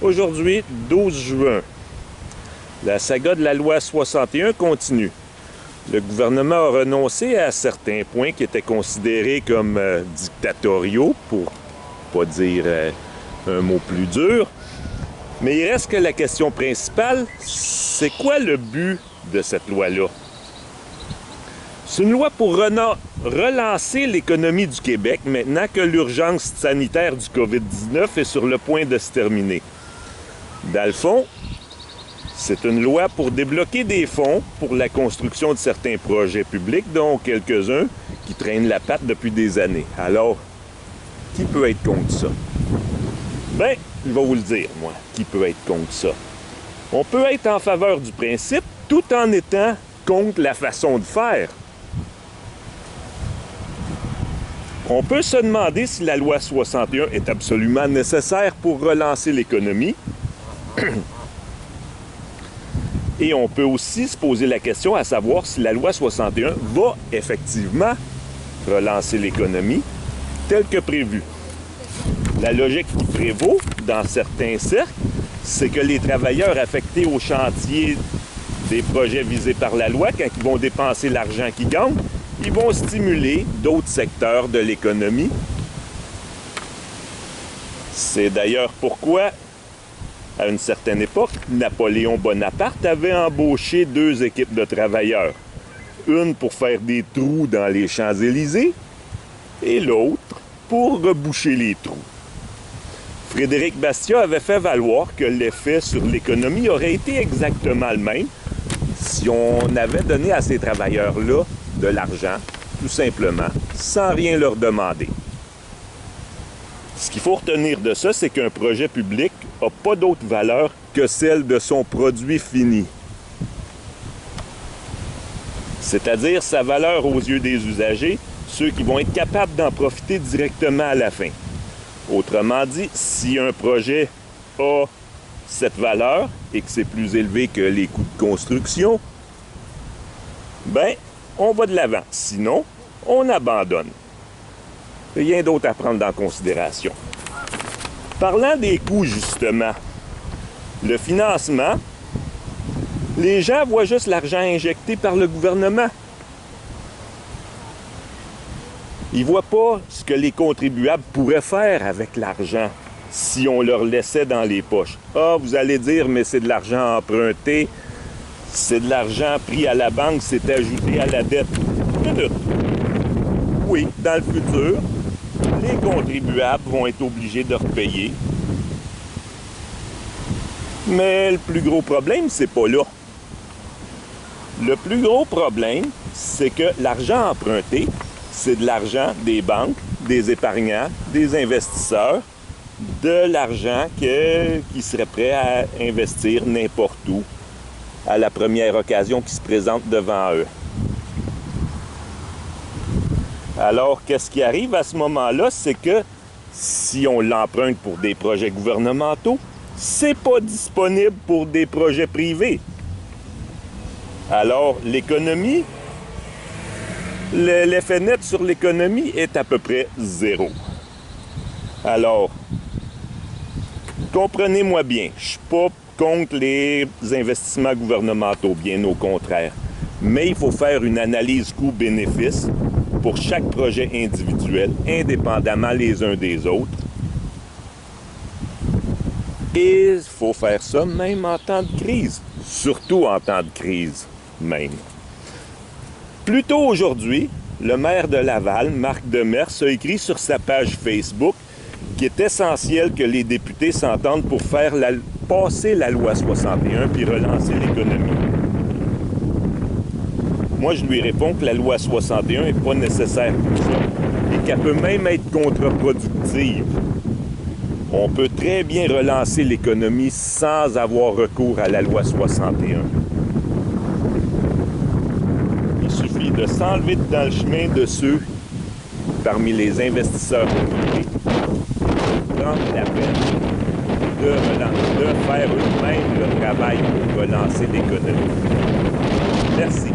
Aujourd'hui, 12 juin. La saga de la loi 61 continue. Le gouvernement a renoncé à certains points qui étaient considérés comme dictatoriaux, pour pas dire un mot plus dur. Mais il reste que la question principale, c'est quoi le but de cette loi-là? C'est une loi pour relancer l'économie du Québec maintenant que l'urgence sanitaire du COVID-19 est sur le point de se terminer. Dans le fond, c'est une loi pour débloquer des fonds pour la construction de certains projets publics, dont quelques-uns qui traînent la patte depuis des années. Alors, qui peut être contre ça? Ben, je vais vous le dire, moi, qui peut être contre ça. On peut être en faveur du principe tout en étant contre la façon de faire. On peut se demander si la loi 61 est absolument nécessaire pour relancer l'économie. Et on peut aussi se poser la question à savoir si la loi 61 va effectivement relancer l'économie telle que prévu. La logique qui prévaut dans certains cercles, c'est que les travailleurs affectés au chantier des projets visés par la loi, quand ils vont dépenser l'argent qu'ils gagnent, ils vont stimuler d'autres secteurs de l'économie. C'est d'ailleurs pourquoi, à une certaine époque, Napoléon Bonaparte avait embauché 2 équipes de travailleurs. Une pour faire des trous dans les Champs-Élysées et l'autre pour reboucher les trous. Frédéric Bastiat avait fait valoir que l'effet sur l'économie aurait été exactement le même si on avait donné à ces travailleurs-là de l'argent, tout simplement, sans rien leur demander. Ce qu'il faut retenir de ça, c'est qu'un projet public n'a pas d'autre valeur que celle de son produit fini. C'est-à-dire sa valeur aux yeux des usagers, ceux qui vont être capables d'en profiter directement à la fin. Autrement dit, si un projet a cette valeur et que c'est plus élevé que les coûts de construction, ben, on va de l'avant. Sinon, on abandonne. Rien d'autre à prendre en considération. Parlant des coûts, justement, le financement, les gens voient juste l'argent injecté par le gouvernement. Ils ne voient pas ce que les contribuables pourraient faire avec l'argent si on leur laissait dans les poches. Ah, vous allez dire, mais c'est de l'argent emprunté, c'est de l'argent pris à la banque, c'est ajouté à la dette. Minute. Oui, dans le futur, les contribuables vont être obligés de repayer. Mais le plus gros problème, c'est pas là. Le plus gros problème, c'est que l'argent emprunté, c'est de l'argent des banques, des épargnants, des investisseurs, de l'argent qui seraient prêts à investir n'importe où à la première occasion qui se présente devant eux. Alors, qu'est-ce qui arrive à ce moment-là? C'est que si on l'emprunte pour des projets gouvernementaux, c'est pas disponible pour des projets privés. Alors, l'économie, l'effet net sur l'économie est à peu près 0. Alors, comprenez-moi bien, je ne suis pas contre les investissements gouvernementaux, bien au contraire. Mais il faut faire une analyse coût-bénéfice pour chaque projet individuel, indépendamment les uns des autres. Et il faut faire ça même en temps de crise, surtout en temps de crise même. Plus tôt aujourd'hui, le maire de Laval, Marc Demers, a écrit sur sa page Facebook qu'il est essentiel que les députés s'entendent pour faire passer la loi 61 puis relancer l'économie. Moi, je lui réponds que la loi 61 n'est pas nécessaire pour ça et qu'elle peut même être contre-productive. On peut très bien relancer l'économie sans avoir recours à la loi 61. Il suffit de s'enlever dans le chemin de ceux parmi les investisseurs privés qui prennent la peine de faire eux-mêmes le travail pour relancer l'économie. Merci.